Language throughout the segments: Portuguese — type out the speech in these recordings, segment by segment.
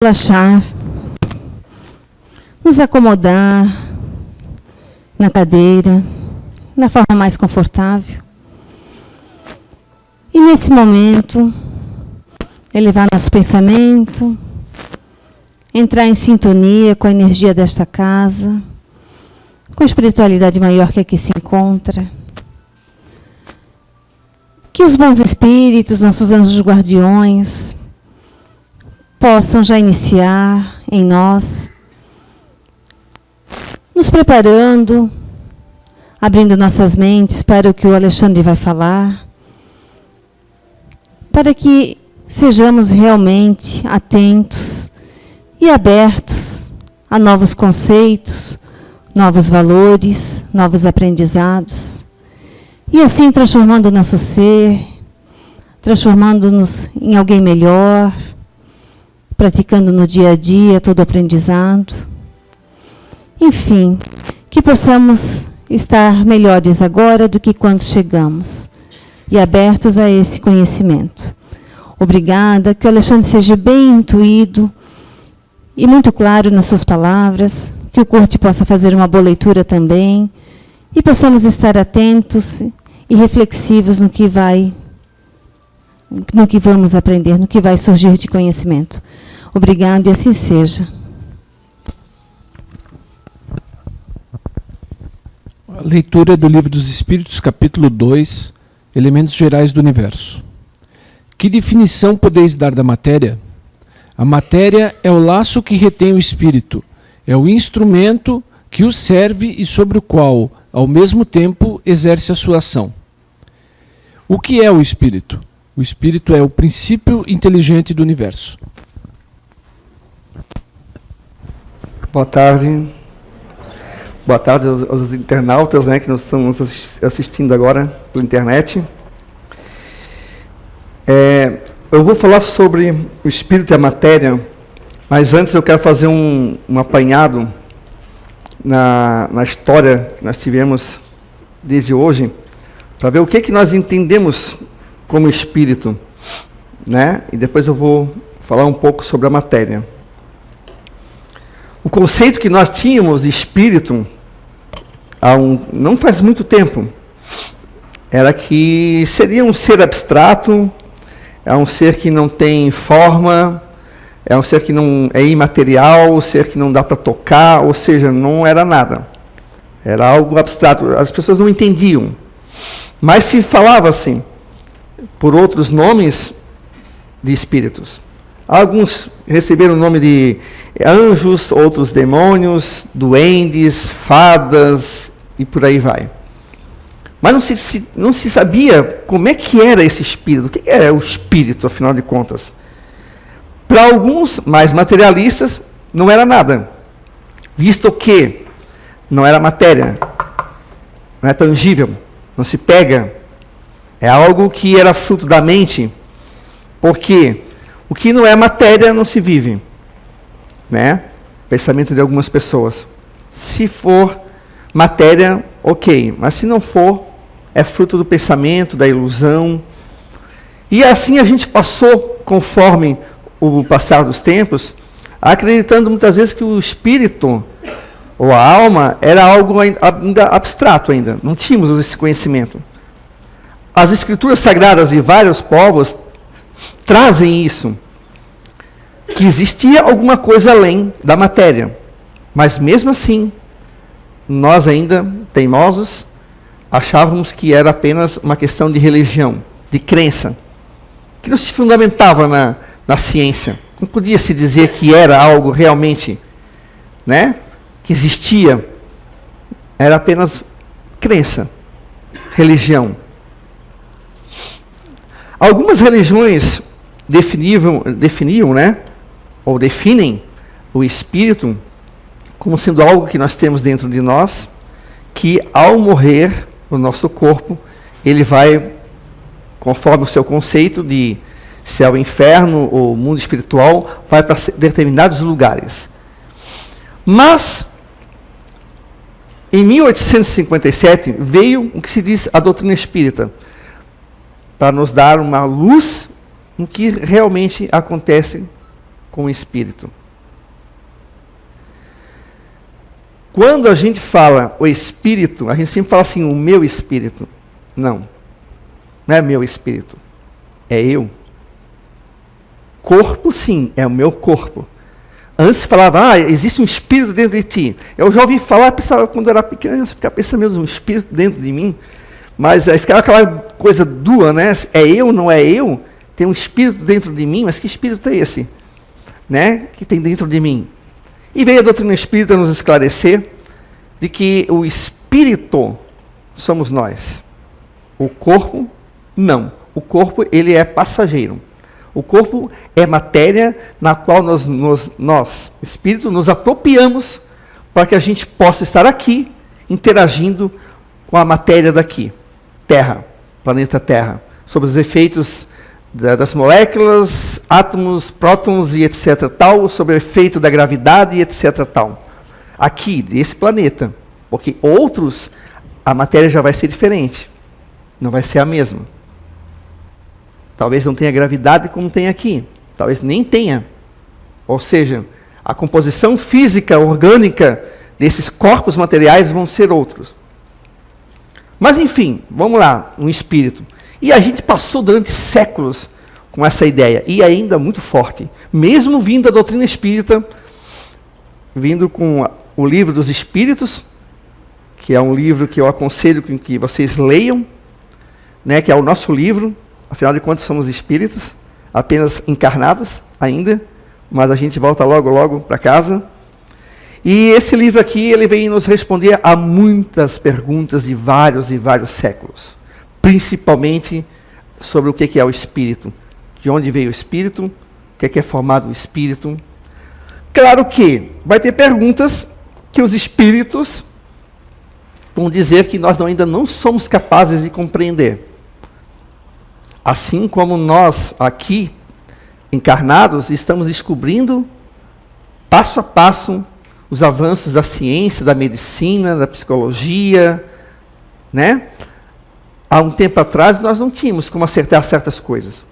Relaxar, nos acomodar na cadeira, na forma mais confortável. E nesse momento, elevar nosso pensamento, entrar em sintonia com a energia desta casa, com a espiritualidade maior que aqui se encontra. Que os bons espíritos, nossos anjos guardiões, possam já iniciar em nós, nos preparando, abrindo nossas mentes para o que o Alexandre vai falar, para que sejamos realmente atentos e abertos a novos conceitos, novos valores, novos aprendizados, e assim transformando o nosso ser, transformando-nos em alguém melhor, praticando no dia a dia todo o aprendizado. Enfim, que possamos estar melhores agora do que quando chegamos e abertos a esse conhecimento. Obrigada, que o Alexandre seja bem intuído e muito claro nas suas palavras, que o Curte possa fazer uma boa leitura também e possamos estar atentos e reflexivos no que vamos aprender, no que vai surgir de conhecimento. Obrigado e assim seja. A leitura do Livro dos Espíritos, capítulo 2, Elementos Gerais do Universo. Que definição podeis dar da matéria? A matéria é o laço que retém o espírito, é o instrumento que o serve e sobre o qual, ao mesmo tempo, exerce a sua ação. O que é o espírito? O espírito é o princípio inteligente do universo. Boa tarde. Boa tarde aos internautas, né, que nós estamos assistindo agora pela internet. Eu vou falar sobre o espírito e a matéria, mas antes eu quero fazer um apanhado na história que nós tivemos desde hoje, para ver o que nós entendemos como espírito, né? E depois eu vou falar um pouco sobre a matéria. O conceito que nós tínhamos de espírito, não faz muito tempo, era que seria um ser abstrato, é um ser que não tem forma, é um ser que não é imaterial, um ser que não dá para tocar, ou seja, não era nada. Era algo abstrato, as pessoas não entendiam. Mas se falava assim, por outros nomes de espíritos. Alguns receberam o nome de anjos, outros demônios, duendes, fadas e por aí vai. Mas não se sabia como é que era esse espírito, o que era o espírito, afinal de contas. Para alguns mais materialistas, não era nada, visto que não era matéria, não é tangível, não se pega, é algo que era fruto da mente, porque o que não é matéria não se vive, né? Pensamento de algumas pessoas. Se for matéria, ok, mas se não for, é fruto do pensamento, da ilusão. E assim a gente passou, conforme o passar dos tempos, acreditando muitas vezes que o espírito ou a alma era algo ainda abstrato ainda, não tínhamos esse conhecimento. As escrituras sagradas de vários povos trazem isso, que existia alguma coisa além da matéria, mas mesmo assim, nós ainda, teimosos, achávamos que era apenas uma questão de religião, de crença, que não se fundamentava na ciência, não podia se dizer que era algo realmente, né, que existia, era apenas crença, religião. Algumas religiões definiam, né, ou definem o espírito como sendo algo que nós temos dentro de nós, que ao morrer o nosso corpo, ele vai, conforme o seu conceito de céu e inferno, ou mundo espiritual, vai para determinados lugares. Mas, em 1857, veio o que se diz a doutrina espírita, para nos dar uma luz no que realmente acontece com o espírito. Quando a gente fala o espírito, a gente sempre fala assim, o meu espírito. Não é meu espírito, é eu. Corpo, sim, é o meu corpo. Antes falava, existe um espírito dentro de ti. Eu já ouvi falar, pensava, quando eu era pequeno, ficava pensando mesmo, um espírito dentro de mim. Mas aí ficava aquela coisa dura, né? É eu, não é eu? Tem um espírito dentro de mim, mas que espírito é esse? Né? Que tem dentro de mim. E veio a doutrina espírita nos esclarecer de que o espírito somos nós. O corpo, não. O corpo, ele é passageiro. O corpo é matéria na qual nós, espírito, nos apropriamos para que a gente possa estar aqui, interagindo com a matéria daqui. Terra, planeta Terra. Sobre os efeitos das moléculas, átomos, prótons e etc. tal, sobre o efeito da gravidade e etc. tal. Aqui, desse planeta. Porque outros, a matéria já vai ser diferente. Não vai ser a mesma. Talvez não tenha gravidade como tem aqui. Talvez nem tenha. Ou seja, a composição física, orgânica desses corpos materiais vão ser outros. Mas enfim, vamos lá, um espírito. E a gente passou durante séculos com essa ideia, e ainda muito forte. Mesmo vindo da doutrina espírita, vindo com o livro dos Espíritos, que é um livro que eu aconselho que vocês leiam, né, que é o nosso livro. Afinal de contas, somos espíritos, apenas encarnados ainda, mas a gente volta logo, logo para casa. E esse livro aqui, ele vem nos responder a muitas perguntas de vários e vários séculos. Principalmente sobre o que é o espírito. De onde veio o espírito, o que é formado o espírito. Claro que vai ter perguntas que os espíritos vão dizer que nós ainda não somos capazes de compreender. Assim como nós, aqui, encarnados, estamos descobrindo, passo a passo, os avanços da ciência, da medicina, da psicologia, né? Há um tempo atrás, nós não tínhamos como acertar certas coisas.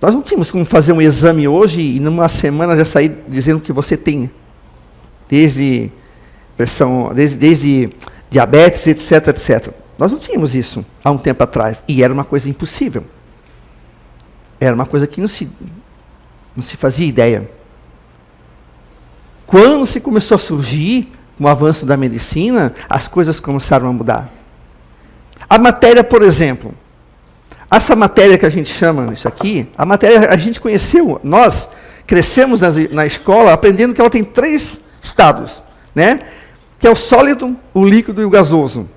Nós não tínhamos como fazer um exame hoje e, numa semana, já sair dizendo que você tem, desde pressão, desde diabetes, etc, etc. Nós não tínhamos isso há um tempo atrás. E era uma coisa impossível. Era uma coisa que não se fazia ideia. Quando se começou a surgir, com o avanço da medicina, as coisas começaram a mudar. A matéria, por exemplo. Essa matéria que a gente chama isso aqui, a matéria a gente conheceu, nós crescemos na escola aprendendo que ela tem 3 estados, né? Que é o sólido, o líquido e o gasoso.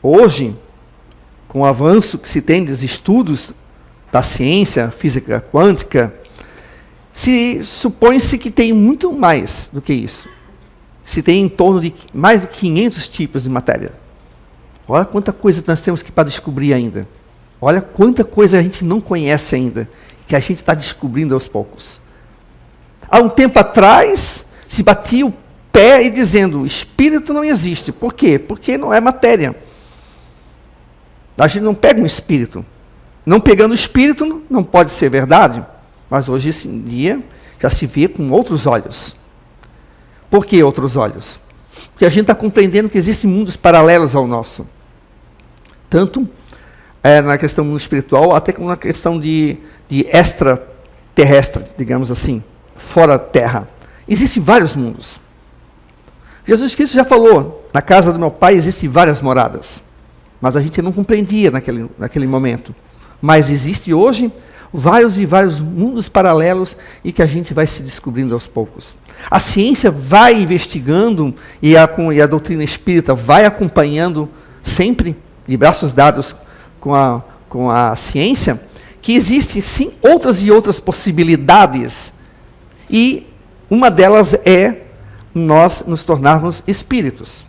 Hoje, com o avanço que se tem dos estudos da ciência, física quântica, se supõe-se que tem muito mais do que isso. Se tem em torno de mais de 500 tipos de matéria. Olha quanta coisa nós temos para descobrir ainda. Olha quanta coisa a gente não conhece ainda, que a gente está descobrindo aos poucos. Há um tempo atrás, se batia o pé e dizendo, o espírito não existe. Por quê? Porque não é matéria. A gente não pega um espírito. Não pegando o espírito, não pode ser verdade. Mas hoje em dia, já se vê com outros olhos. Por que outros olhos? Porque a gente está compreendendo que existem mundos paralelos ao nosso. Tanto na questão do mundo espiritual, até como na questão de extraterrestre, digamos assim, fora da Terra. Existem vários mundos. Jesus Cristo já falou, na casa do meu pai existem várias moradas. Mas a gente não compreendia naquele momento. Mas existe hoje vários e vários mundos paralelos e que a gente vai se descobrindo aos poucos. A ciência vai investigando e a doutrina espírita vai acompanhando sempre, de braços dados com a ciência, que existem sim outras e outras possibilidades. E uma delas é nós nos tornarmos espíritos.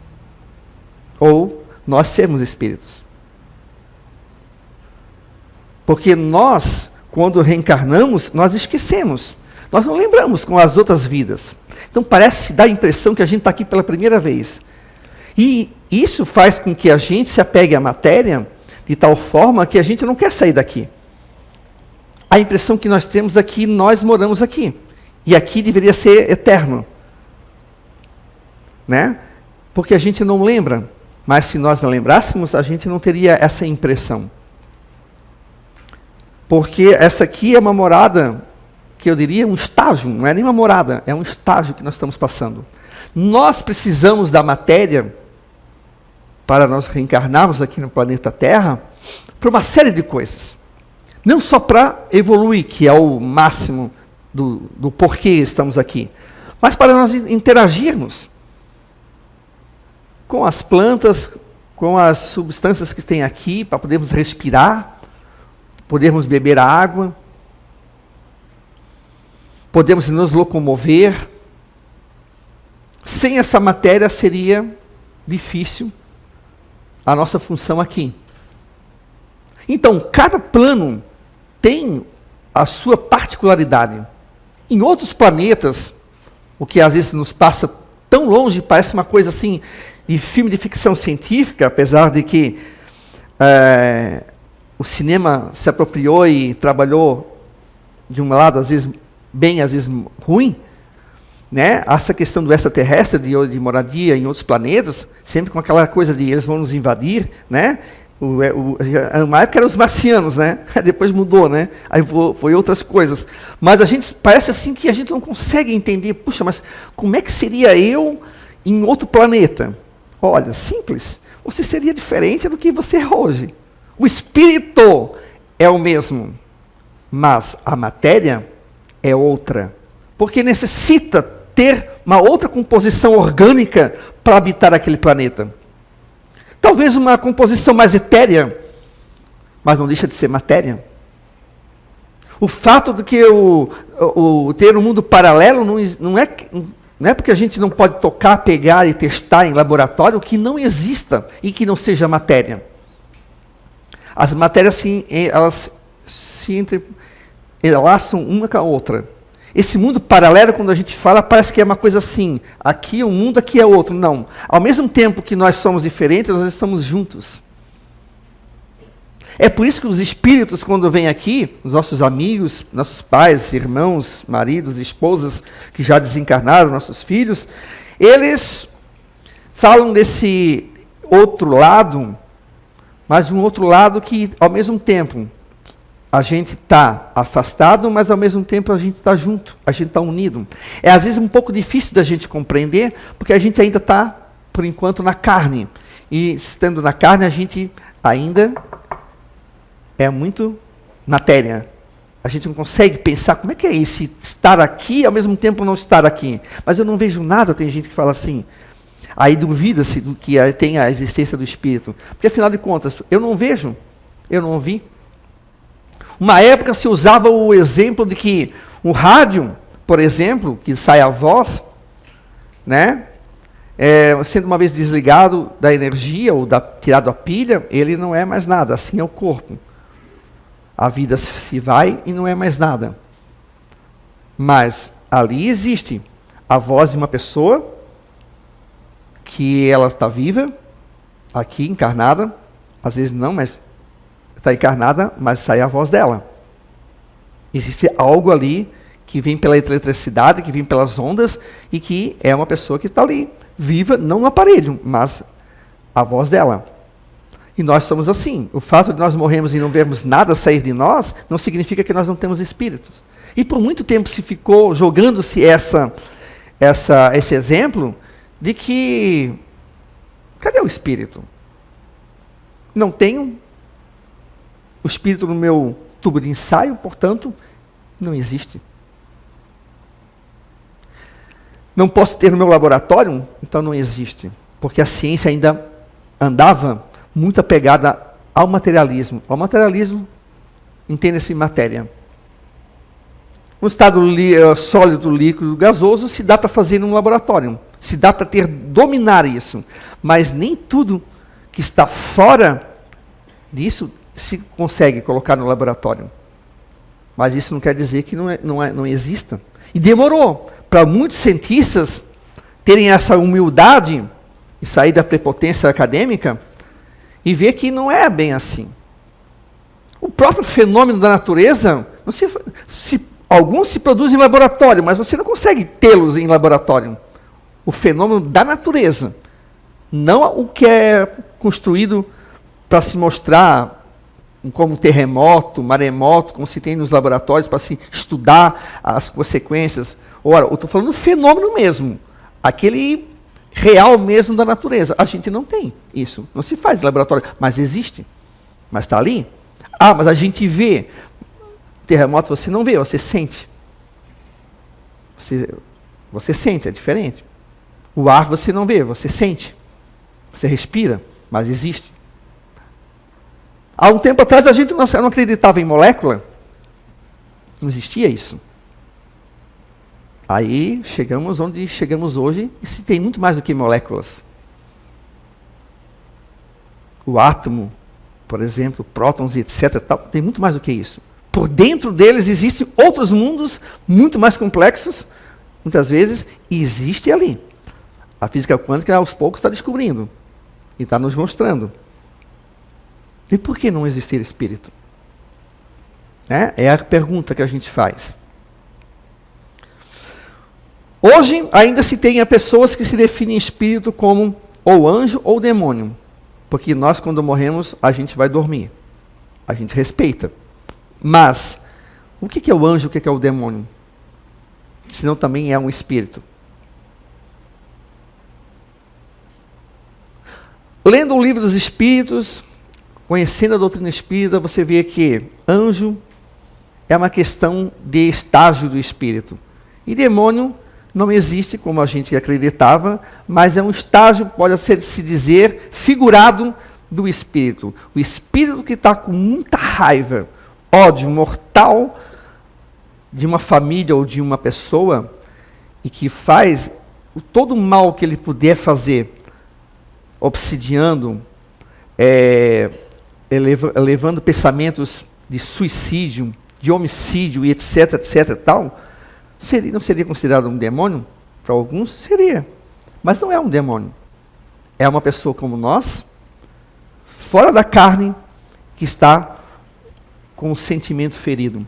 Ou nós sermos espíritos. Porque nós, quando reencarnamos, nós esquecemos. Nós não lembramos com as outras vidas. Então parece dar a impressão que a gente está aqui pela primeira vez. E isso faz com que a gente se apegue à matéria de tal forma que a gente não quer sair daqui. a impressão que nós temos é que nós moramos aqui. E aqui deveria ser eterno. Né? Porque a gente não lembra. Mas se nós não lembrássemos, a gente não teria essa impressão. Porque essa aqui é uma morada, que eu diria um estágio, não é nem uma morada, é um estágio que nós estamos passando. Nós precisamos da matéria para nós reencarnarmos aqui no planeta Terra para uma série de coisas. Não só para evoluir, que é o máximo do porquê estamos aqui, mas para nós interagirmos com as plantas, com as substâncias que tem aqui, para podermos respirar, podermos beber a água, podemos nos locomover. Sem essa matéria seria difícil a nossa função aqui. Então, cada plano tem a sua particularidade. Em outros planetas, o que às vezes nos passa tão longe, parece uma coisa assim, de filme de ficção científica, apesar de que o cinema se apropriou e trabalhou de um lado, às vezes bem, às vezes ruim, né? Essa questão do extraterrestre, de moradia em outros planetas, sempre com aquela coisa de eles vão nos invadir, né? Uma época eram os marcianos, né? Depois mudou, né? Aí foi outras coisas. Mas a gente parece assim que a gente não consegue entender. Puxa, mas como é que seria eu em outro planeta? Olha, simples. Você seria diferente do que você é hoje. O espírito é o mesmo, mas a matéria é outra, porque necessita ter uma outra composição orgânica para habitar aquele planeta. Talvez uma composição mais etérea, mas não deixa de ser matéria. O fato de que ter um mundo paralelo não é porque a gente não pode tocar, pegar e testar em laboratório que não exista e que não seja matéria. As matérias, elas se entrelaçam uma com a outra. Esse mundo paralelo, quando a gente fala, parece que é uma coisa assim. Aqui é um mundo, aqui é outro. Não. Ao mesmo tempo que nós somos diferentes, nós estamos juntos. É por isso que os espíritos, quando vêm aqui, os nossos amigos, nossos pais, irmãos, maridos, esposas, que já desencarnaram, nossos filhos, eles falam desse outro lado, mas de um outro lado que, ao mesmo tempo, a gente está afastado, mas ao mesmo tempo a gente está junto, a gente está unido. É às vezes um pouco difícil da gente compreender, porque a gente ainda está, por enquanto, na carne. E estando na carne, a gente ainda é muito matéria. A gente não consegue pensar como é que é esse estar aqui e ao mesmo tempo não estar aqui. Mas eu não vejo nada, tem gente que fala assim. Aí duvida-se do que tem a existência do espírito. Porque afinal de contas, eu não vejo, eu não vi. Uma época se usava o exemplo de que o rádio, por exemplo, que sai a voz, né, sendo uma vez desligado da energia ou tirado a pilha, ele não é mais nada, assim é o corpo. A vida se vai e não é mais nada. Mas ali existe a voz de uma pessoa que ela está viva, aqui encarnada, às vezes não, mas está encarnada, mas sai a voz dela. Existe algo ali que vem pela eletricidade, que vem pelas ondas, e que é uma pessoa que está ali, viva, não no aparelho, mas a voz dela. E nós somos assim. O fato de nós morrermos e não vermos nada sair de nós, não significa que nós não temos espíritos. E por muito tempo se ficou jogando-se esse exemplo de que, cadê o espírito? Não tenho o espírito no meu tubo de ensaio, portanto, não existe. Não posso ter no meu laboratório, então não existe. Porque a ciência ainda andava muito apegada ao materialismo. Ao materialismo, entende-se matéria. Um estado sólido, líquido, gasoso, se dá para fazer num laboratório. Se dá para dominar isso. Mas nem tudo que está fora disso se consegue colocar no laboratório. Mas isso não quer dizer que não exista. E demorou para muitos cientistas terem essa humildade e sair da prepotência acadêmica e ver que não é bem assim. O próprio fenômeno da natureza Alguns se produzem em laboratório, mas você não consegue tê-los em laboratório. O fenômeno da natureza, não o que é construído para se mostrar como terremoto, maremoto, como se tem nos laboratórios, para se estudar as consequências. Ora, eu estou falando do fenômeno mesmo, aquele real mesmo da natureza. A gente não tem isso, não se faz em laboratório, mas existe, mas está ali. Ah, mas a gente vê. Terremoto você não vê, você sente. Você sente, é diferente. O ar você não vê, você sente. Você respira, mas existe. Há um tempo atrás a gente não acreditava em molécula. Não existia isso. Aí chegamos onde chegamos hoje e se tem muito mais do que moléculas. O átomo, por exemplo, prótons e etc. Tem muito mais do que isso. Por dentro deles existem outros mundos muito mais complexos, muitas vezes, e existe ali. A física quântica, aos poucos, está descobrindo e está nos mostrando. E por que não existir espírito? É a pergunta que a gente faz. Hoje, ainda se tem pessoas que se definem espírito como ou anjo ou demônio. Porque nós, quando morremos, a gente vai dormir. A gente respeita. Mas, o que é o anjo, o que é o demônio? Senão também é um espírito. Lendo o livro dos Espíritos, conhecendo a doutrina espírita, você vê que anjo é uma questão de estágio do espírito. E demônio não existe como a gente acreditava, mas é um estágio, pode se dizer, figurado do espírito. O espírito que está com muita raiva, ódio mortal de uma família ou de uma pessoa e que faz todo o mal que ele puder fazer, obsidiando, levando pensamentos de suicídio, de homicídio e etc, etc, tal, não seria considerado um demônio? Para alguns, seria. Mas não é um demônio. É uma pessoa como nós, fora da carne, que está com o sentimento ferido.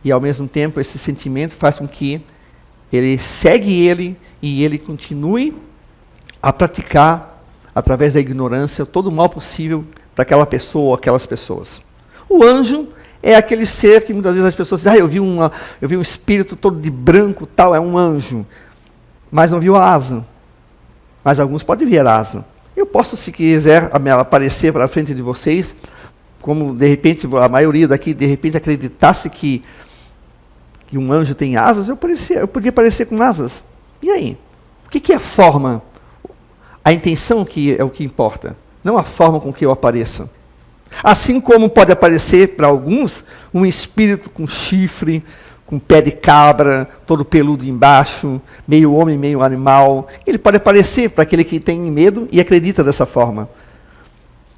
E, ao mesmo tempo, esse sentimento faz com que ele segue ele e ele continue a praticar, através da ignorância, todo o mal possível para aquela pessoa ou aquelas pessoas. O anjo é aquele ser que muitas vezes as pessoas dizem, eu vi um espírito todo de branco, tal, é um anjo. Mas não viu a asa. Mas alguns podem ver a asa. Eu posso, se quiser, aparecer para frente de vocês, como de repente a maioria daqui de repente acreditasse que um anjo tem asas, eu podia aparecer com asas. E aí? O que é a forma? A intenção que é o que importa, não a forma com que eu apareça. Assim como pode aparecer para alguns um espírito com chifre, com pé de cabra, todo peludo embaixo, meio homem, meio animal. Ele pode aparecer para aquele que tem medo e acredita dessa forma.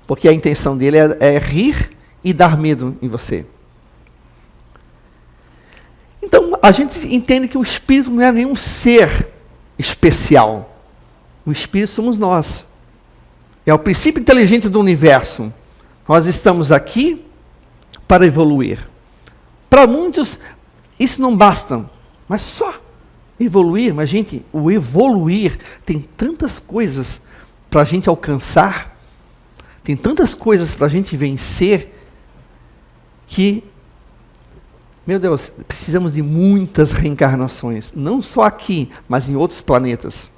Porque a intenção dele é rir e dar medo em você. Então, a gente entende que o espírito não é nenhum ser especial. O espírito somos nós. É o princípio inteligente do universo. Nós estamos aqui para evoluir. Para muitos, isso não basta, mas só evoluir. Mas, gente, o evoluir tem tantas coisas para a gente alcançar, tem tantas coisas para a gente vencer, que, meu Deus, precisamos de muitas reencarnações. Não só aqui, mas em outros planetas.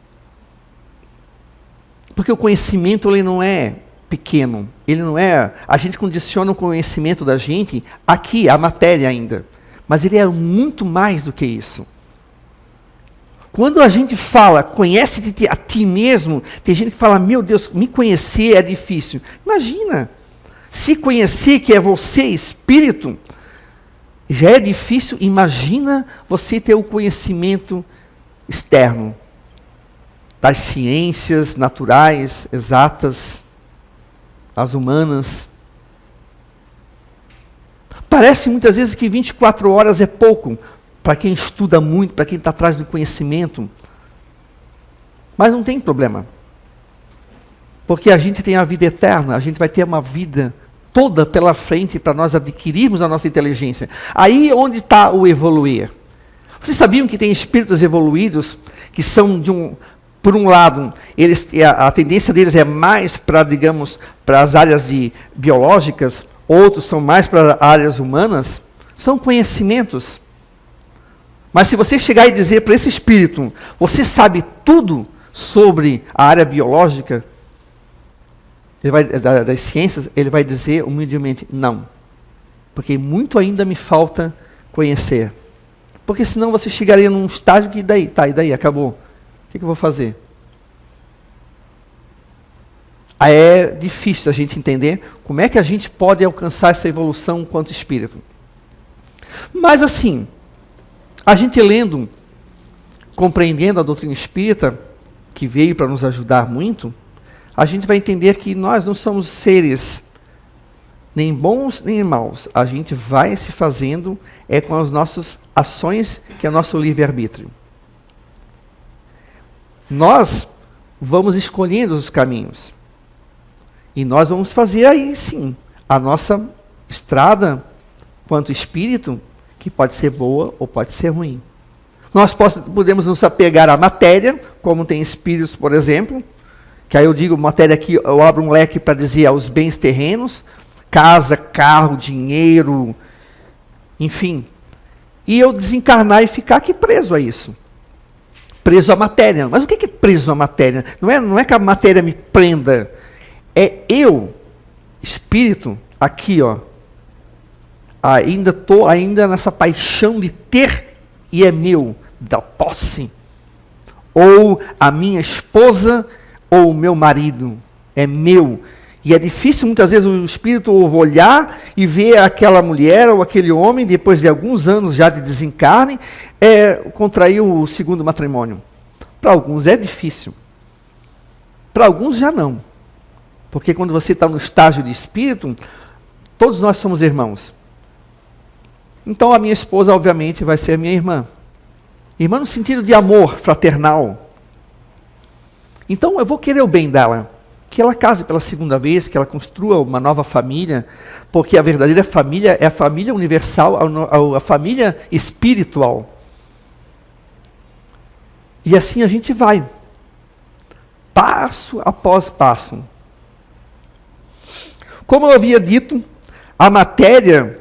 Porque o conhecimento ele não é pequeno. Ele não é... A gente condiciona o conhecimento da gente aqui, a matéria ainda. Mas ele é muito mais do que isso. Quando a gente fala, conhece-te a ti mesmo, tem gente que fala, meu Deus, me conhecer é difícil. Imagina, se conhecer que é você, espírito, já é difícil, imagina você ter o conhecimento externo das ciências naturais, exatas, as humanas. Parece muitas vezes que 24 horas é pouco para quem estuda muito, para quem está atrás do conhecimento. Mas não tem problema. Porque a gente tem a vida eterna, a gente vai ter uma vida toda pela frente para nós adquirirmos a nossa inteligência. Aí onde está o evoluir. Vocês sabiam que tem espíritos evoluídos que são por um lado, a tendência deles é mais para, digamos, para as áreas biológicas, outros são mais para áreas humanas, são conhecimentos. Mas se você chegar e dizer para esse espírito, você sabe tudo sobre a área biológica, das ciências, ele vai dizer humildemente, não. Porque muito ainda me falta conhecer. Porque senão você chegaria num estágio que e daí, acabou. O que eu vou fazer? Aí é difícil a gente entender como é que a gente pode alcançar essa evolução enquanto espírito. Mas assim, a gente lendo, compreendendo a doutrina espírita, que veio para nos ajudar muito, a gente vai entender que nós não somos seres nem bons nem maus. A gente vai se fazendo com as nossas ações, que é o nosso livre-arbítrio. Nós vamos escolhendo os caminhos. E nós vamos fazer aí sim a nossa estrada quanto espírito, que pode ser boa ou pode ser ruim. Nós podemos nos apegar à matéria, como tem espíritos, por exemplo, que aí eu digo matéria aqui, eu abro um leque para dizer aos bens terrenos, casa, carro, dinheiro, enfim. E eu desencarnar e ficar aqui preso a isso. Preso à matéria. Mas o que é preso à matéria? Não é que a matéria me prenda. É eu, espírito, aqui, ó. Ainda estou nessa paixão de ter e é meu, da posse. Ou a minha esposa, ou o meu marido, é meu. E é difícil, muitas vezes, o espírito olhar e ver aquela mulher ou aquele homem, depois de alguns anos já de desencarne, contrair o segundo matrimônio. Para alguns é difícil. Para alguns já não. Porque quando você está no estágio de espírito, todos nós somos irmãos. Então a minha esposa, obviamente, vai ser a minha irmã. Irmã no sentido de amor fraternal. Então eu vou querer o bem dela. Que ela case pela segunda vez, que ela construa uma nova família, porque a verdadeira família é a família universal, a família espiritual. E assim a gente vai, passo após passo. Como eu havia dito, a matéria,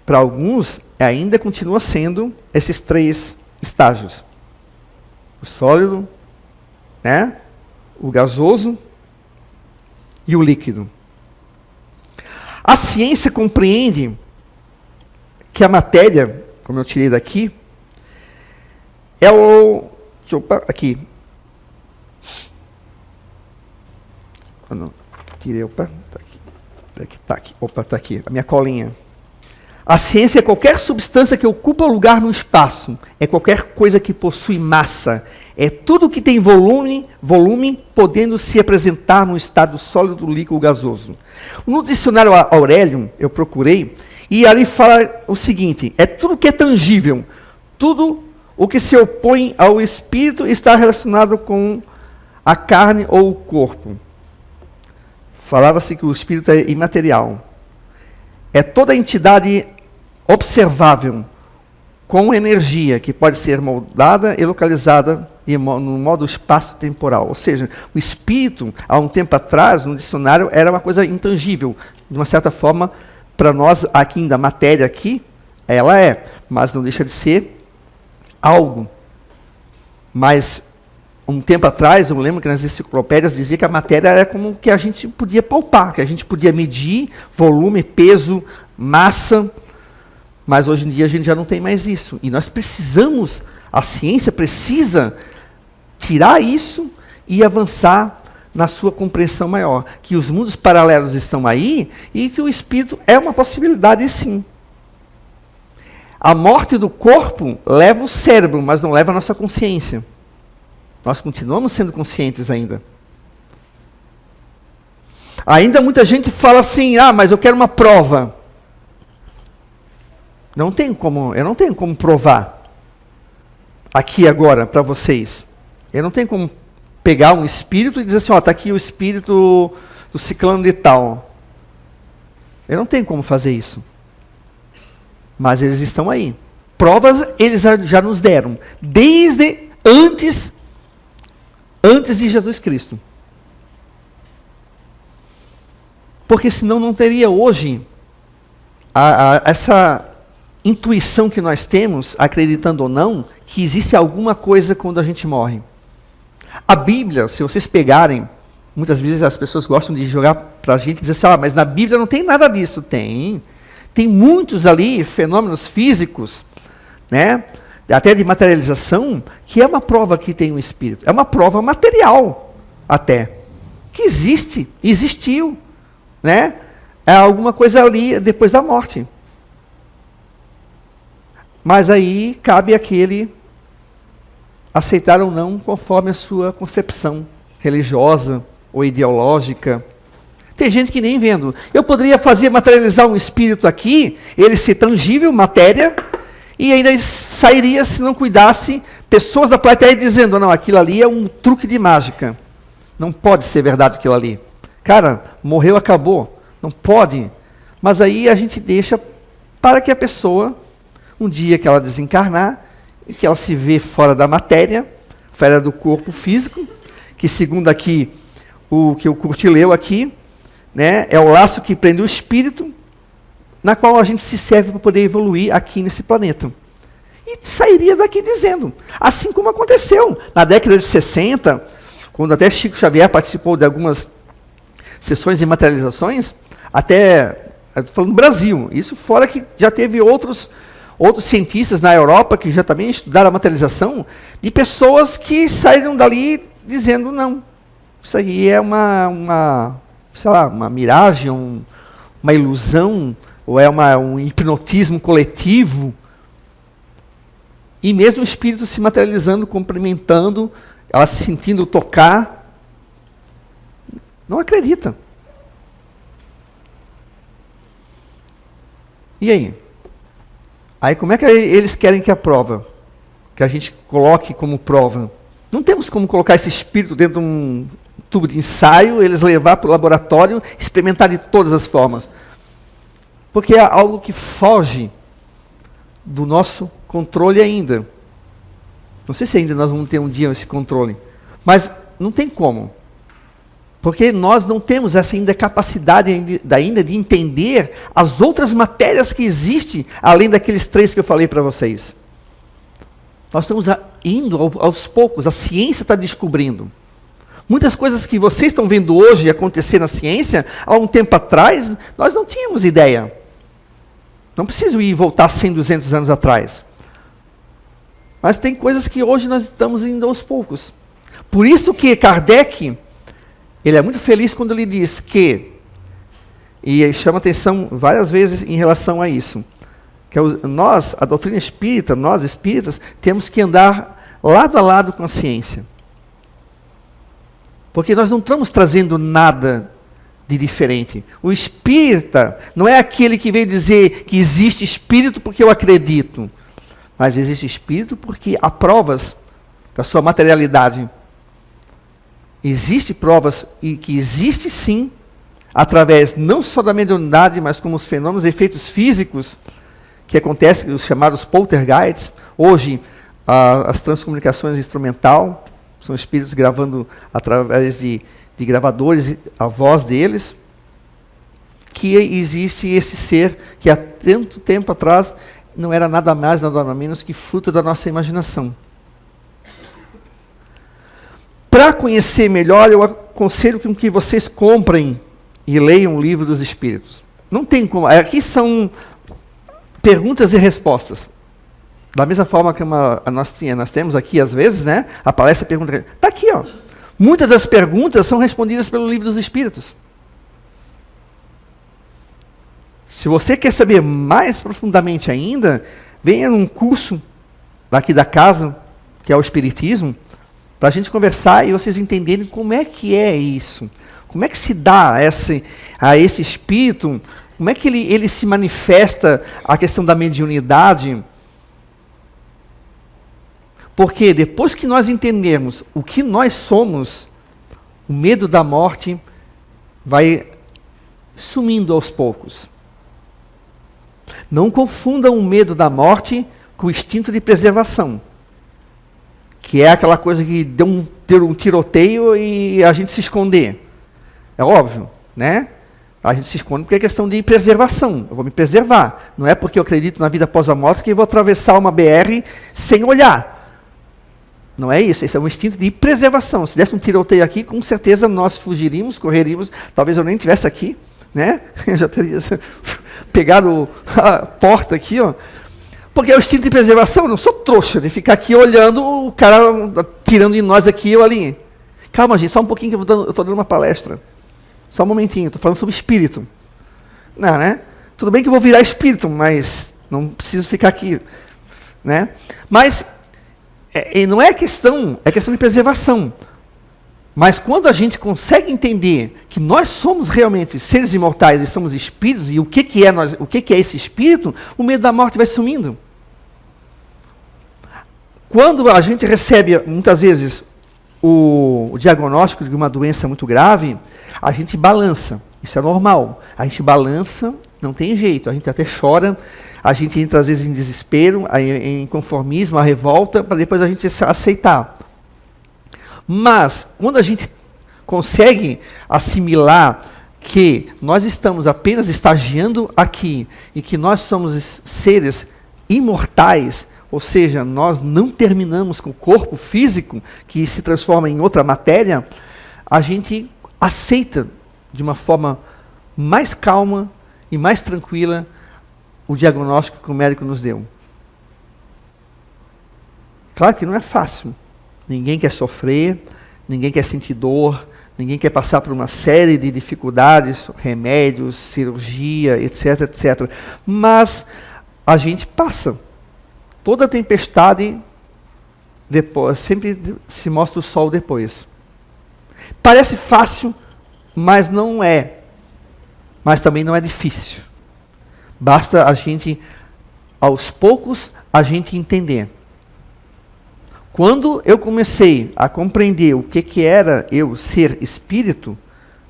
para alguns, ainda continua sendo esses 3 estágios. O sólido, né? O gasoso e o líquido. A ciência compreende que a matéria, como eu tirei daqui, é o... aqui. Não, tirei, tá aqui. Tá aqui, a minha colinha. A ciência é qualquer substância que ocupa lugar no espaço, é qualquer coisa que possui massa, é tudo que tem volume, podendo se apresentar no estado sólido, líquido ou gasoso. No dicionário Aurélio, eu procurei, e ali fala o seguinte, é tudo que é tangível, tudo o que se opõe ao espírito está relacionado com a carne ou o corpo. Falava-se que o espírito é imaterial. É toda entidade observável, com energia, que pode ser moldada e localizada no modo espaço-temporal. Ou seja, o espírito, há um tempo atrás, no dicionário, era uma coisa intangível. De uma certa forma, para nós, aqui ainda, a matéria aqui, ela é, mas não deixa de ser algo. Mas, um tempo atrás, eu lembro que nas enciclopédias dizia que a matéria era como que a gente podia palpar, que a gente podia medir volume, peso, massa, mas hoje em dia a gente já não tem mais isso. E nós precisamos, a ciência precisa tirar isso e avançar na sua compreensão maior. Que os mundos paralelos estão aí e que o espírito é uma possibilidade, sim. A morte do corpo leva o cérebro, mas não leva a nossa consciência. Nós continuamos sendo conscientes ainda. Ainda muita gente fala assim, mas eu quero uma prova. Eu não tenho como provar aqui agora para vocês. Eu não tenho como pegar um espírito e dizer assim, está aqui o espírito do ciclano de tal. Eu não tenho como fazer isso. Mas eles estão aí. Provas eles já nos deram. Desde antes de Jesus Cristo. Porque senão não teria hoje essa intuição que nós temos, acreditando ou não, que existe alguma coisa quando a gente morre. A Bíblia, se vocês pegarem, muitas vezes as pessoas gostam de jogar para a gente e dizer assim, mas na Bíblia não tem nada disso. Tem muitos ali fenômenos físicos, né, até de materialização, que é uma prova que tem um espírito. É uma prova material, até, que existiu, né? É alguma coisa ali depois da morte. Mas aí cabe aquele aceitar ou não conforme a sua concepção religiosa ou ideológica. Tem gente que nem vendo. Eu poderia materializar um espírito aqui, ele ser tangível, matéria, e ainda sairia, se não cuidasse, pessoas da plateia dizendo, não, aquilo ali é um truque de mágica. Não pode ser verdade aquilo ali. Cara, morreu, acabou. Não pode. Mas aí a gente deixa para que a pessoa, um dia que ela desencarnar, que ela se vê fora da matéria, fora do corpo físico, que segundo aqui, o que o Kurt leu aqui, né, é o laço que prende o espírito, na qual a gente se serve para poder evoluir aqui nesse planeta. E sairia daqui dizendo, assim como aconteceu na década de 60, quando até Chico Xavier participou de algumas sessões de materializações, até, estou falando do Brasil, isso fora que já teve outros cientistas na Europa que já também estudaram a materialização, de pessoas que saíram dali dizendo, não, isso aí é uma miragem, uma ilusão, ou é um hipnotismo coletivo. E mesmo o espírito se materializando, cumprimentando, ela se sentindo tocar, não acredita. E aí? Aí como é que eles querem que que a gente coloque como prova? Não temos como colocar esse espírito dentro de um tubo de ensaio, eles levar para o laboratório, experimentar de todas as formas. Porque é algo que foge do nosso controle ainda. Não sei se ainda nós vamos ter um dia esse controle, mas não tem como. Porque nós não temos essa capacidade ainda de entender as outras matérias que existem, além daqueles 3 que eu falei para vocês. Nós estamos indo aos poucos, a ciência está descobrindo. Muitas coisas que vocês estão vendo hoje acontecer na ciência, há um tempo atrás, nós não tínhamos ideia. Não preciso ir voltar 100, 200 anos atrás. Mas tem coisas que hoje nós estamos indo aos poucos. Por isso que Kardec, ele é muito feliz quando ele diz que, e ele chama atenção várias vezes em relação a isso, que nós, a doutrina espírita, nós espíritas, temos que andar lado a lado com a ciência. Porque nós não estamos trazendo nada de diferente. O espírita não é aquele que veio dizer que existe espírito porque eu acredito, mas existe espírito porque há provas da sua materialidade. Existem provas e que existe sim, através não só da mediunidade, mas como os fenômenos e efeitos físicos que acontecem, os chamados poltergeists. Hoje, as transcomunicações instrumental, são espíritos gravando através de gravadores a voz deles, que existe esse ser que há tanto tempo atrás não era nada mais, nada menos que fruto da nossa imaginação. Para conhecer melhor, eu aconselho que vocês comprem e leiam o Livro dos Espíritos. Não tem como. Aqui são perguntas e respostas. Da mesma forma que nós temos aqui, às vezes, né? Aparece a pergunta. Está aqui, ó. Muitas das perguntas são respondidas pelo Livro dos Espíritos. Se você quer saber mais profundamente ainda, venha num curso daqui da casa, que é o Espiritismo, para a gente conversar e vocês entenderem como é que é isso. Como é que se dá a esse espírito, como é que ele se manifesta a questão da mediunidade. Porque depois que nós entendermos o que nós somos, o medo da morte vai sumindo aos poucos. Não confundam o medo da morte com o instinto de preservação, que é aquela coisa que deu um tiroteio e a gente se esconder. É óbvio, né? A gente se esconde porque é questão de preservação. Eu vou me preservar. Não é porque eu acredito na vida após a morte que eu vou atravessar uma BR sem olhar. Não é isso. Esse é um instinto de preservação. Se desse um tiroteio aqui, com certeza nós fugiríamos, correríamos. Talvez eu nem estivesse aqui, né? Eu já teria pegado a porta aqui, ó. Porque é o instinto de preservação. Eu não sou trouxa de ficar aqui olhando o cara tirando de nós aqui ou ali. Calma, gente, só um pouquinho que eu estou dando uma palestra. Só um momentinho, estou falando sobre espírito. Não, né? Tudo bem que eu vou virar espírito, mas não preciso ficar aqui. Né? Mas não é questão, é questão de preservação. Mas quando a gente consegue entender que nós somos realmente seres imortais e somos espíritos, e o que é esse espírito, o medo da morte vai sumindo. Quando a gente recebe, muitas vezes, o diagnóstico de uma doença muito grave, a gente balança, isso é normal. A gente balança, não tem jeito, a gente até chora, a gente entra às vezes em desespero, em conformismo, a revolta, para depois a gente aceitar. Mas, quando a gente consegue assimilar que nós estamos apenas estagiando aqui, e que nós somos seres imortais, ou seja, nós não terminamos com o corpo físico, que se transforma em outra matéria, a gente aceita de uma forma mais calma e mais tranquila o diagnóstico que o médico nos deu. Claro que não é fácil. Ninguém quer sofrer, ninguém quer sentir dor, ninguém quer passar por uma série de dificuldades, remédios, cirurgia, etc, etc. Mas a gente passa. Toda tempestade, depois, sempre se mostra o sol depois. Parece fácil, mas não é. Mas também não é difícil. Basta a gente, aos poucos, a gente entender. Quando eu comecei a compreender o que era eu ser espírito,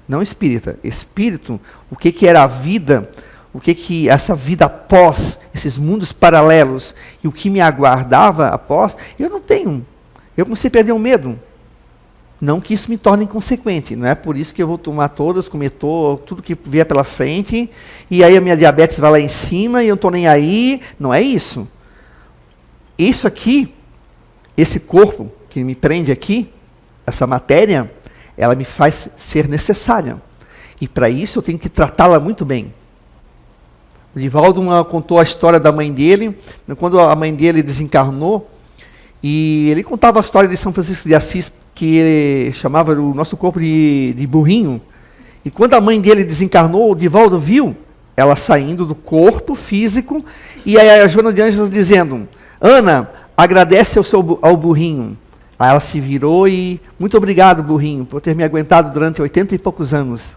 não espírita, espírito, o que era a vida, o que essa vida após, esses mundos paralelos, e o que me aguardava após, eu comecei a perder o medo. Não que isso me torne inconsequente, não é por isso que eu vou tomar todas, comer tudo que vier pela frente, e aí a minha diabetes vai lá em cima, e eu não estou nem aí, não é isso. Isso aqui, esse corpo que me prende aqui, essa matéria, ela me faz ser necessária. E para isso eu tenho que tratá-la muito bem. O Divaldo contou a história da mãe dele, quando a mãe dele desencarnou, e ele contava a história de São Francisco de Assis, que ele chamava o nosso corpo de burrinho. E quando a mãe dele desencarnou, o Divaldo viu ela saindo do corpo físico, e aí a Joana de Ângeles dizendo, Ana, agradece ao burrinho. Aí ela se virou e, muito obrigado, burrinho, por ter me aguentado durante 80 e poucos anos.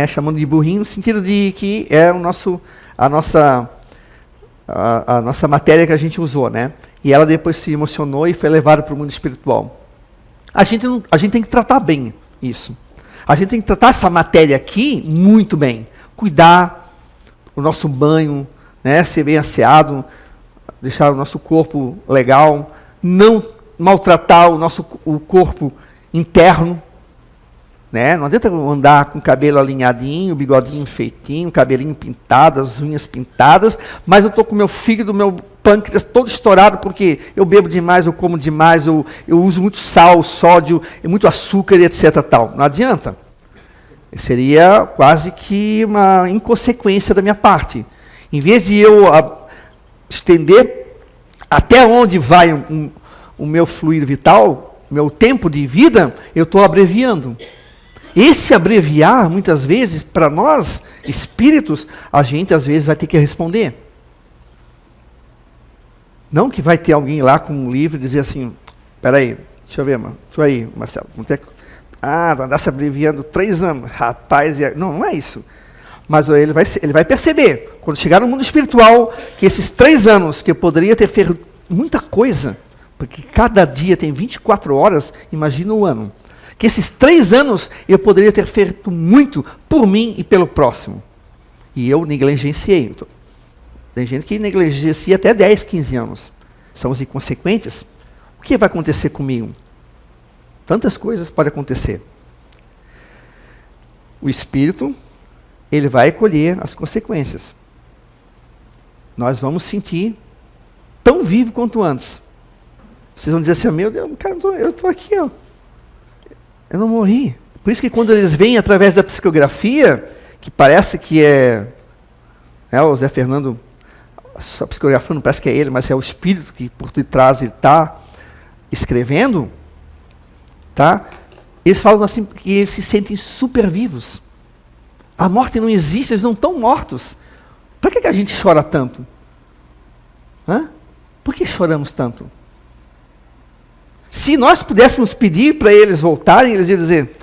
Chamando de burrinho, no sentido de que é a nossa matéria que a gente usou, né? E ela depois se emocionou e foi levada para o mundo espiritual. A gente tem que tratar bem isso. A gente tem que tratar essa matéria aqui muito bem. Cuidar o nosso banho, né? Ser bem asseado, deixar o nosso corpo legal, não maltratar o corpo interno. Né? Não adianta eu andar com o cabelo alinhadinho, o bigodinho feitinho, o cabelinho pintado, as unhas pintadas, mas eu estou com o meu fígado, meu pâncreas todo estourado porque eu bebo demais, eu como demais, eu uso muito sal, sódio, muito açúcar e etc. Tal. Não adianta. Seria quase que uma inconsequência da minha parte. Em vez de eu estender até onde vai o meu fluido vital, o meu tempo de vida, eu estou abreviando. Esse abreviar, muitas vezes, para nós, espíritos, a gente às vezes vai ter que responder. Não que vai ter alguém lá com um livro e dizer assim, peraí, deixa eu ver, mano, tu aí, Marcelo, andar se abreviando 3 anos, rapaz, não é isso. Mas ele vai perceber, quando chegar no mundo espiritual, que esses 3 anos que eu poderia ter feito muita coisa, porque cada dia tem 24 horas, imagina o ano. Que esses 3 anos eu poderia ter feito muito por mim e pelo próximo. E eu negligenciei. Tem gente que negligencia até 10, 15 anos. São os inconsequentes. O que vai acontecer comigo? Tantas coisas podem acontecer. O espírito, ele vai colher as consequências. Nós vamos sentir tão vivo quanto antes. Vocês vão dizer assim, meu Deus, cara, eu estou aqui, ó. Eu não morri. Por isso que quando eles vêm através da psicografia, que parece que o Zé Fernando, só psicografando, parece que é ele, mas é o espírito que por detrás ele está escrevendo, tá? Eles falam assim que eles se sentem super vivos. A morte não existe, eles não estão mortos. Por que a gente chora tanto? Por que choramos tanto? Se nós pudéssemos pedir para eles voltarem, eles iam dizer,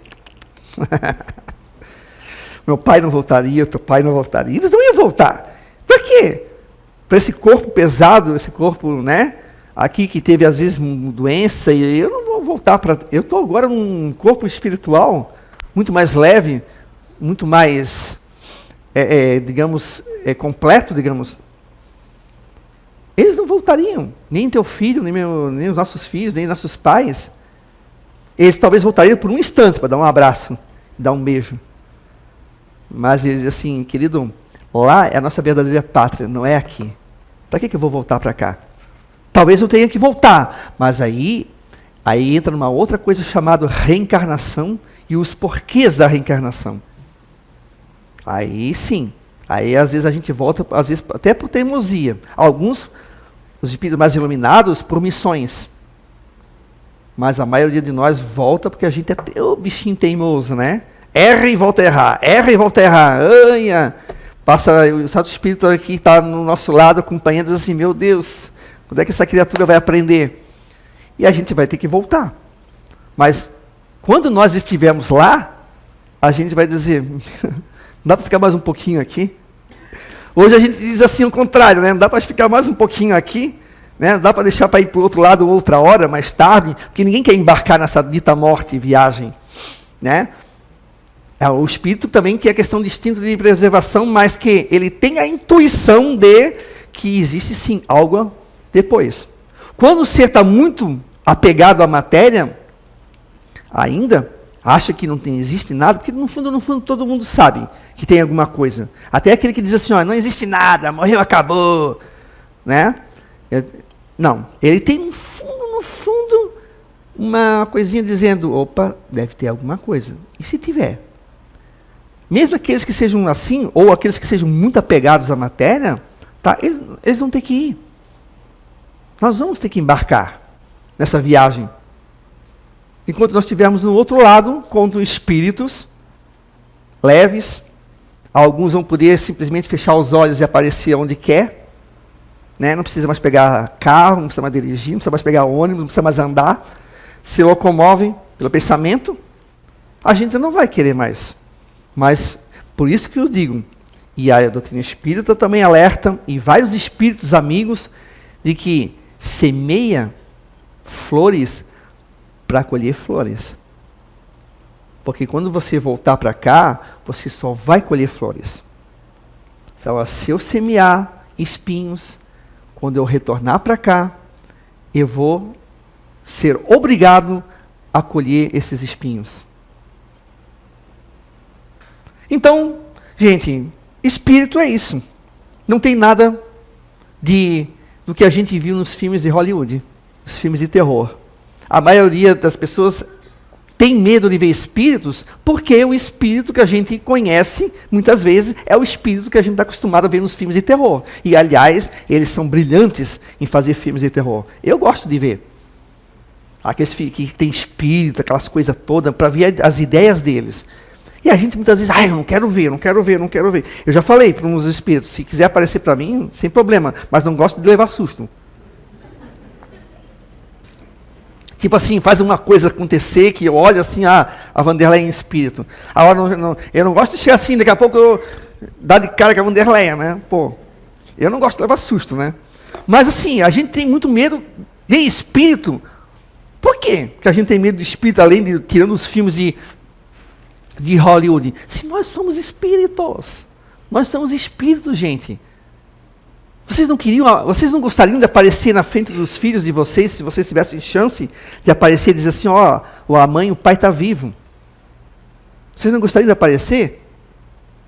meu pai não voltaria, teu pai não voltaria. Eles não iam voltar. Para quê? Para esse corpo pesado, esse corpo, né? Aqui que teve às vezes doença, e eu não vou voltar para... Eu estou agora num corpo espiritual muito mais leve, muito mais, completo, digamos. Eles não voltariam, nem teu filho, nem os nossos filhos, nem nossos pais. Eles talvez voltariam por um instante para dar um abraço, dar um beijo. Mas eles dizem assim, querido, lá é a nossa verdadeira pátria, não é aqui. Para que eu vou voltar para cá? Talvez eu tenha que voltar, mas aí entra numa outra coisa chamada reencarnação e os porquês da reencarnação. Aí sim, aí às vezes a gente volta, às vezes até por teimosia. Alguns, os espíritos mais iluminados, por missões. Mas a maioria de nós volta porque a gente é até o bichinho teimoso, né? Erra e volta a errar, erra e volta a errar. Anha. Passa o Santo Espírito aqui está no nosso lado, acompanhando, diz assim, meu Deus, quando é que essa criatura vai aprender? E a gente vai ter que voltar. Mas quando nós estivermos lá, a gente vai dizer, dá para ficar mais um pouquinho aqui? Hoje a gente diz assim o contrário, né? Não dá para ficar mais um pouquinho aqui? Né? Não dá para deixar para ir para o outro lado outra hora, mais tarde? Porque ninguém quer embarcar nessa dita morte e viagem. Né? O espírito também que é questão de instinto de preservação, mas que ele tem a intuição de que existe sim algo depois. Quando o ser está muito apegado à matéria, ainda acha que não existe nada, porque no fundo todo mundo sabe que tem alguma coisa. Até aquele que diz assim, não existe nada, morreu, acabou. Né? Não, ele tem no fundo, uma coisinha dizendo, opa, deve ter alguma coisa. E se tiver? Mesmo aqueles que sejam assim, ou aqueles que sejam muito apegados à matéria, tá, eles vão ter que ir. Nós vamos ter que embarcar nessa viagem. Enquanto nós estivermos no outro lado, com espíritos leves, alguns vão poder simplesmente fechar os olhos e aparecer onde quer. Né? Não precisa mais pegar carro, não precisa mais dirigir, não precisa mais pegar ônibus, não precisa mais andar. Se locomovem pelo pensamento, a gente não vai querer mais. Mas, por isso que eu digo, e a doutrina espírita também alerta, e vários espíritos amigos, de que semeia flores para colher flores. Porque quando você voltar para cá, você só vai colher flores. Então, se eu semear espinhos, quando eu retornar para cá, eu vou ser obrigado a colher esses espinhos. Então, gente, espírito é isso. Não tem nada do que a gente viu nos filmes de Hollywood, os filmes de terror. A maioria das pessoas tem medo de ver espíritos, porque o espírito que a gente conhece, muitas vezes, é o espírito que a gente está acostumado a ver nos filmes de terror. E, aliás, eles são brilhantes em fazer filmes de terror. Eu gosto de ver. Aqueles que tem espírito, aquelas coisas todas, para ver as ideias deles. E a gente muitas vezes, eu não quero ver. Eu já falei para uns espíritos, se quiser aparecer para mim, sem problema, mas não gosto de levar susto. Tipo assim, faz uma coisa acontecer, que eu olho assim, a Vanderleia em espírito. Agora, eu não gosto de chegar assim, daqui a pouco eu dar de cara com a Vanderleia, né? Eu não gosto de levar susto, né? Mas assim, a gente tem muito medo de espírito. Por quê que a gente tem medo de espírito, além de tirando os filmes de Hollywood? Se nós somos espíritos. Nós somos espíritos, gente. Vocês não gostariam de aparecer na frente dos filhos de vocês, se vocês tivessem chance de aparecer e dizer assim, ó, a mãe, o pai está vivo. Vocês não gostariam de aparecer?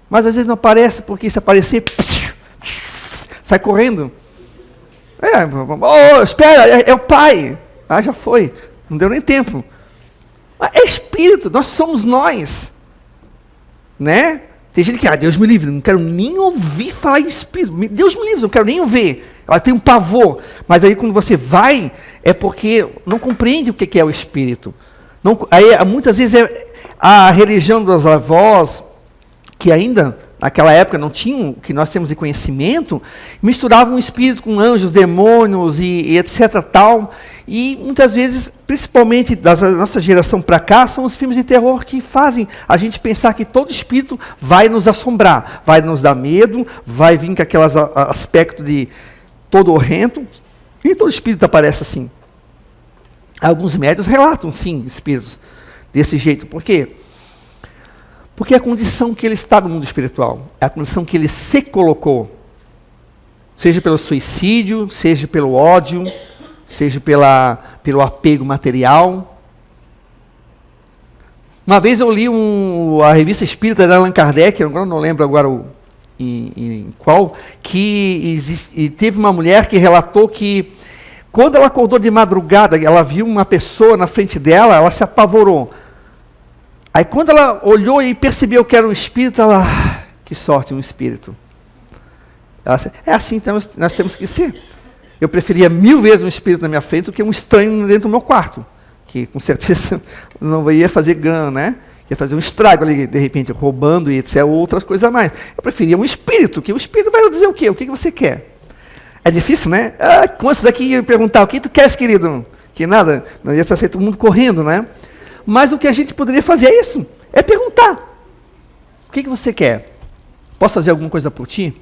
Mas às vezes não aparece, porque se aparecer, sai correndo. Espera, é o pai. Ah, já foi. Não deu nem tempo. É espírito, nós somos nós. Né? Tem gente que, Deus me livre, não quero nem ouvir falar em espírito. Deus me livre, não quero nem ver. Eu tenho um pavor. Mas aí quando você vai, é porque não compreende o que é o espírito. Aí muitas vezes a religião dos avós, que ainda naquela época não tinham o que nós temos de conhecimento, misturavam o espírito com anjos, demônios e etc. tal. E muitas vezes, principalmente da nossa geração para cá, são os filmes de terror que fazem a gente pensar que todo espírito vai nos assombrar, vai nos dar medo, vai vir com aqueles aspectos de todo horrendo. E todo espírito aparece assim. Alguns médiuns relatam, sim, espíritos desse jeito. Por quê? Porque é a condição que ele está no mundo espiritual, é a condição que ele se colocou, seja pelo suicídio, seja pelo ódio, seja pelo apego material. Uma vez eu li a revista espírita da Allan Kardec, eu não lembro agora em qual, e teve uma mulher que relatou que quando ela acordou de madrugada, ela viu uma pessoa na frente dela, ela se apavorou. Aí quando ela olhou e percebeu que era um espírito, ela, que sorte, um espírito. É assim que nós temos que ser. Eu preferia 1000 vezes um espírito na minha frente do que um estranho dentro do meu quarto, que com certeza não ia fazer ganho, né? Ia fazer um estrago ali, de repente, roubando e etc, outras coisas a mais. Eu preferia um espírito, que o espírito vai dizer o quê? O que você quer? É difícil, né? Quantos daqui iam perguntar, o que tu queres, querido? Que nada, não ia estar todo mundo correndo, né? Mas o que a gente poderia fazer é isso, é perguntar. O que você quer? Posso fazer alguma coisa por ti?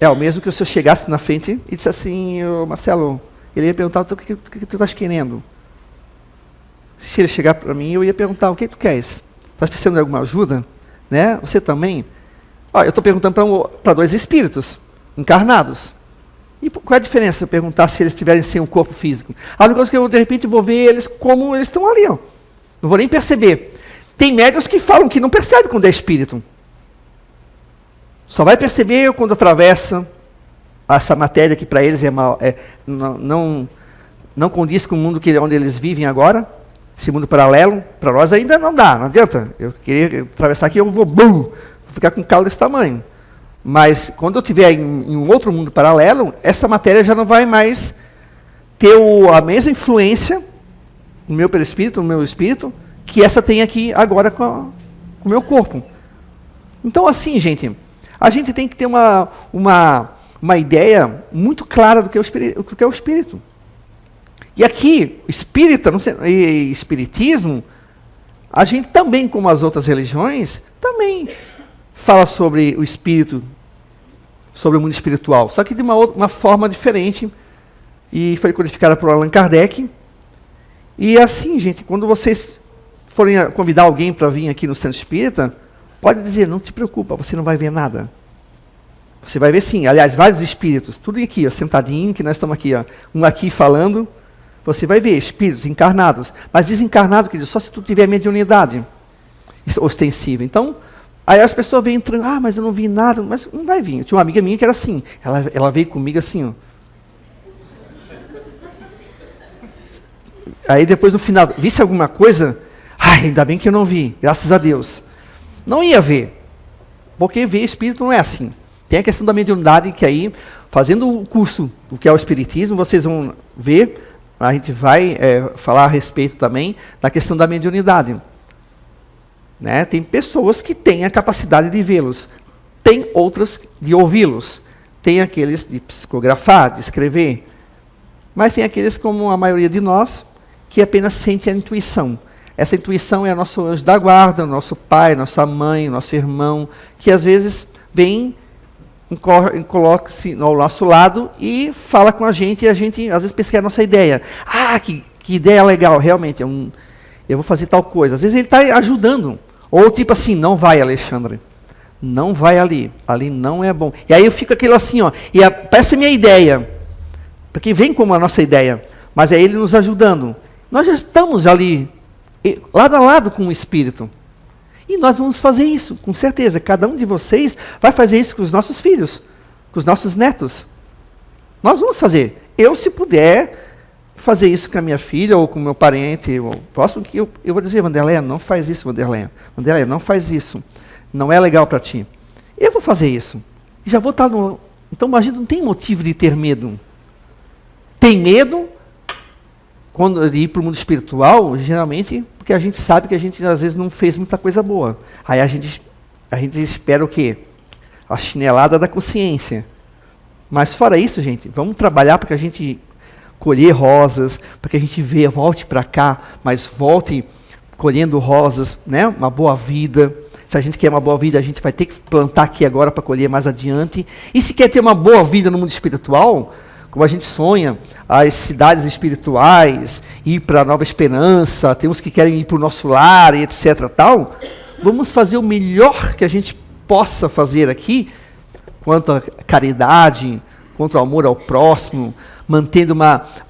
É o mesmo que se eu chegasse na frente e disse assim, Marcelo, ele ia perguntar, o que tu estás querendo? Se ele chegar para mim, eu ia perguntar, o que tu queres? Estás precisando de alguma ajuda? Né? Você também? Eu estou perguntando para 2 espíritos encarnados. E qual é a diferença eu perguntar se eles estiverem sem um corpo físico? A única coisa que eu, de repente, vou ver eles como eles estão ali. Ó. Não vou nem perceber. Tem médiuns que falam que não percebe quando é espírito. Só vai perceber quando atravessa essa matéria que para eles não condiz com o mundo onde eles vivem agora. Esse mundo paralelo, para nós ainda não dá, não adianta. Eu queria atravessar aqui, eu vou ficar com um calo desse tamanho. Mas quando eu estiver em um outro mundo paralelo, essa matéria já não vai mais ter a mesma influência no meu perispírito, no meu espírito, que essa tem aqui agora com o meu corpo. Então, assim, gente, a gente tem que ter uma ideia muito clara do que é o espírito. E aqui, espiritismo, a gente também, como as outras religiões, também fala sobre o espírito, sobre o mundo espiritual, só que de uma forma diferente, e foi codificada por Allan Kardec. E assim, gente, quando vocês forem convidar alguém para vir aqui no Centro Espírita, pode dizer, não te preocupa, você não vai ver nada. Você vai ver sim, aliás, vários espíritos, tudo aqui, ó, sentadinho, que nós estamos aqui, ó, um aqui falando, você vai ver espíritos encarnados, mas desencarnado, querido, só se tu tiver mediunidade ostensiva. Então, aí as pessoas vêm entrando, mas eu não vi nada, mas não vai vir. Eu tinha uma amiga minha que era assim, ela veio comigo assim, ó. Aí depois no final, visse alguma coisa, ainda bem que eu não vi, graças a Deus. Não ia ver, porque ver espírito não é assim. Tem a questão da mediunidade, que aí, fazendo o curso do que é o espiritismo, vocês vão ver, a gente vai falar a respeito também da questão da mediunidade. Né? Tem pessoas que têm a capacidade de vê-los, tem outras de ouvi-los, tem aqueles de psicografar, de escrever, mas tem aqueles, como a maioria de nós, que apenas sente a intuição. Essa intuição é o nosso anjo da guarda, nosso pai, nossa mãe, nosso irmão, que às vezes vem, coloca-se ao nosso lado e fala com a gente, e a gente às vezes pensa que é a nossa ideia. Que ideia legal, realmente, eu vou fazer tal coisa. Às vezes ele está ajudando. Ou tipo assim, não vai, Alexandre. Não vai ali. Ali não é bom. E aí eu fico aquilo assim, ó. E parece a minha ideia. Porque vem como a nossa ideia. Mas é ele nos ajudando. Nós já estamos ali, lado a lado com o Espírito. E nós vamos fazer isso, com certeza. Cada um de vocês vai fazer isso com os nossos filhos, com os nossos netos. Nós vamos fazer. Eu, se puder, fazer isso com a minha filha ou com o meu parente, ou próximo, que eu vou dizer, Vanderleia, não faz isso, Vanderleia. Vanderleia, não faz isso. Não é legal para ti. Eu vou fazer isso. Já vou estar no... Então, a gente não tem motivo de ter medo. Tem medo quando de ir para o mundo espiritual, geralmente, porque a gente sabe que a gente, às vezes, não fez muita coisa boa. Aí a gente espera o quê? A chinelada da consciência. Mas, fora isso, gente, vamos trabalhar para que a gente colher rosas, para que a gente volte para cá, mas volte colhendo rosas, né? Uma boa vida. Se a gente quer uma boa vida, a gente vai ter que plantar aqui agora para colher mais adiante. E se quer ter uma boa vida no mundo espiritual, como a gente sonha, as cidades espirituais, ir para a Nova Esperança, tem uns que querem ir para o nosso lar, e etc. Tal, vamos fazer o melhor que a gente possa fazer aqui, quanto à caridade, quanto ao amor ao próximo, mantendo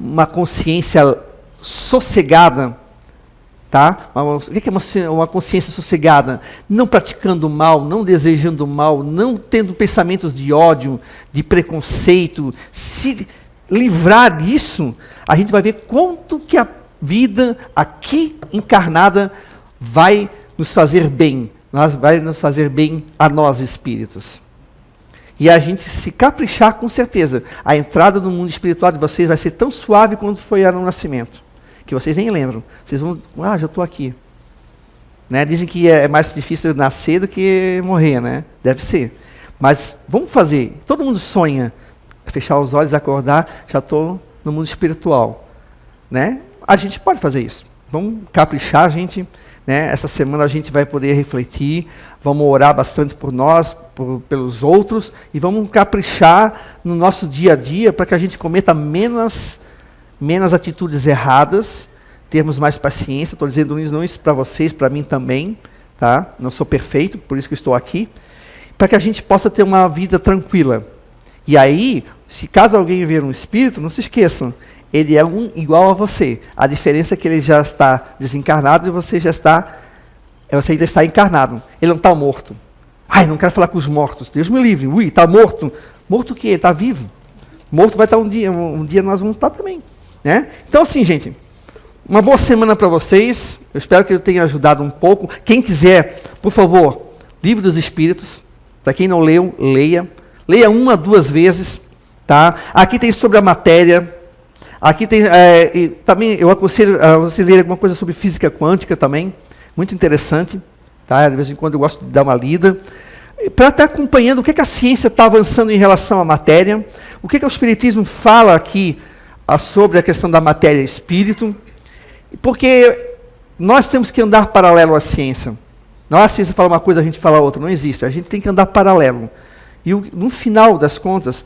uma consciência sossegada. Tá? O que é uma consciência sossegada? Não praticando mal, não desejando mal, não tendo pensamentos de ódio, de preconceito. Se livrar disso, a gente vai ver quanto que a vida aqui encarnada vai nos fazer bem. Vai nos fazer bem a nós espíritos. E a gente se caprichar, com certeza, a entrada no mundo espiritual de vocês vai ser tão suave quanto foi no nascimento. Que vocês nem lembram. Vocês vão, já estou aqui. Né? Dizem que é mais difícil nascer do que morrer, né? Deve ser. Mas vamos fazer. Todo mundo sonha. Fechar os olhos, acordar, já estou no mundo espiritual. Né? A gente pode fazer isso. Vamos caprichar, gente. Né? Essa semana a gente vai poder refletir. Vamos orar bastante por nós, pelos outros. E vamos caprichar no nosso dia a dia para que a gente cometa menos atitudes erradas, termos mais paciência. Estou dizendo isso para vocês, para mim também, tá? Não sou perfeito, por isso que estou aqui, para que a gente possa ter uma vida tranquila. E aí, se caso alguém ver um espírito, não se esqueçam, ele é igual a você. A diferença é que ele já está desencarnado e você ainda está encarnado. Ele não está morto. Ai, não quero falar com os mortos. Deus me livre. Ui, está morto. Morto o quê? Ele está vivo. Morto vai estar um dia nós vamos estar também. Né? Então, assim, gente, uma boa semana para vocês. Eu espero que eu tenha ajudado um pouco. Quem quiser, por favor, Livro dos Espíritos. Para quem não leu, leia. Leia 1 a 2 vezes. Tá? Aqui tem sobre a matéria. Aqui tem, também eu aconselho a você ler alguma coisa sobre física quântica também. Muito interessante. Tá? De vez em quando eu gosto de dar uma lida. Para estar acompanhando o que a ciência está avançando em relação à matéria. O que o Espiritismo fala aqui sobre a questão da matéria e espírito, porque nós temos que andar paralelo à ciência. Não é a ciência fala uma coisa, a gente fala outra, não existe. A gente tem que andar paralelo. E no final das contas,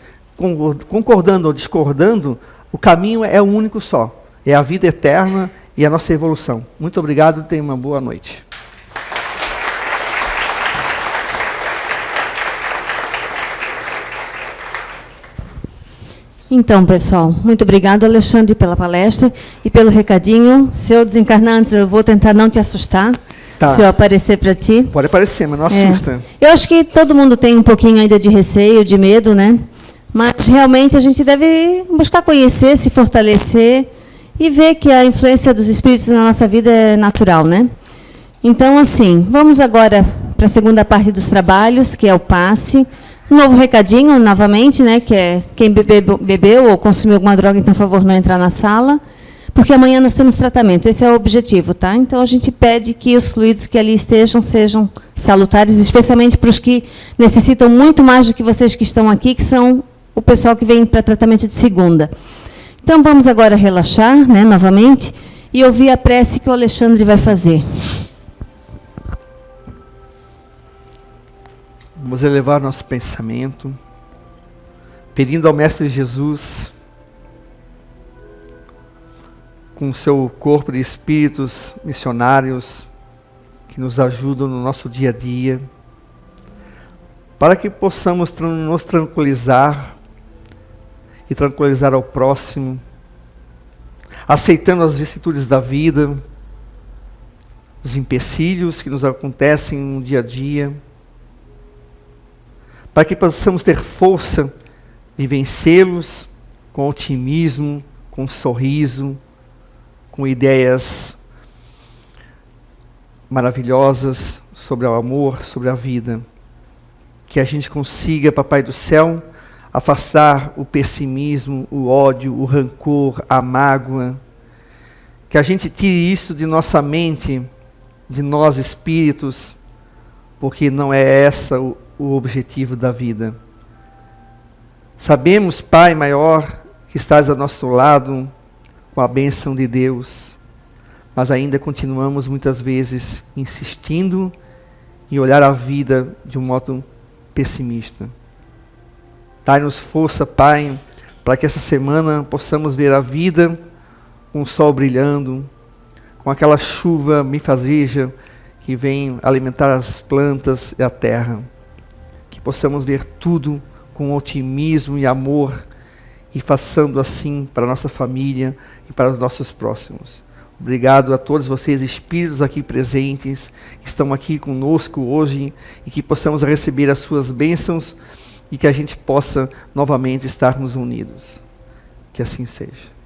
concordando ou discordando, o caminho é o único só. É a vida eterna e a nossa evolução. Muito obrigado, tenha uma boa noite. Então, pessoal, muito obrigado, Alexandre, pela palestra e pelo recadinho. Se eu desencarnar antes, eu vou tentar não te assustar, tá. Se eu aparecer para ti. Pode aparecer, mas não assusta. Eu acho que todo mundo tem um pouquinho ainda de receio, de medo, né? Mas, realmente, a gente deve buscar conhecer, se fortalecer e ver que a influência dos espíritos na nossa vida é natural, né? Então, assim, vamos agora para a segunda parte dos trabalhos, que é o passe. Um novo recadinho, novamente, né, que é quem bebeu ou consumiu alguma droga, então, por favor, não entrar na sala, porque amanhã nós temos tratamento, esse é o objetivo, tá? Então, a gente pede que os fluidos que ali estejam sejam salutares, especialmente para os que necessitam muito mais do que vocês que estão aqui, que são o pessoal que vem para tratamento de segunda. Então, vamos agora relaxar, né, novamente, e ouvir a prece que o Alexandre vai fazer. Vamos elevar nosso pensamento, pedindo ao Mestre Jesus, com o seu corpo de espíritos missionários, que nos ajudam no nosso dia a dia, para que possamos nos tranquilizar e tranquilizar ao próximo, aceitando as vicissitudes da vida, os empecilhos que nos acontecem no dia a dia, para que possamos ter força de vencê-los com otimismo, com sorriso, com ideias maravilhosas sobre o amor, sobre a vida. Que a gente consiga, Papai do Céu, afastar o pessimismo, o ódio, o rancor, a mágoa. Que a gente tire isso de nossa mente, de nós espíritos, porque não é esse o objetivo da vida. Sabemos, Pai maior, que estás ao nosso lado, com a bênção de Deus, mas ainda continuamos muitas vezes insistindo em olhar a vida de um modo pessimista. Dai-nos força, Pai, para que essa semana possamos ver a vida com o sol brilhando, com aquela chuva benfazeja que vem alimentar as plantas e a terra. Que possamos ver tudo com otimismo e amor, e façando assim para a nossa família e para os nossos próximos. Obrigado a todos vocês, espíritos aqui presentes, que estão aqui conosco hoje, e que possamos receber as suas bênçãos, e que a gente possa novamente estarmos unidos. Que assim seja.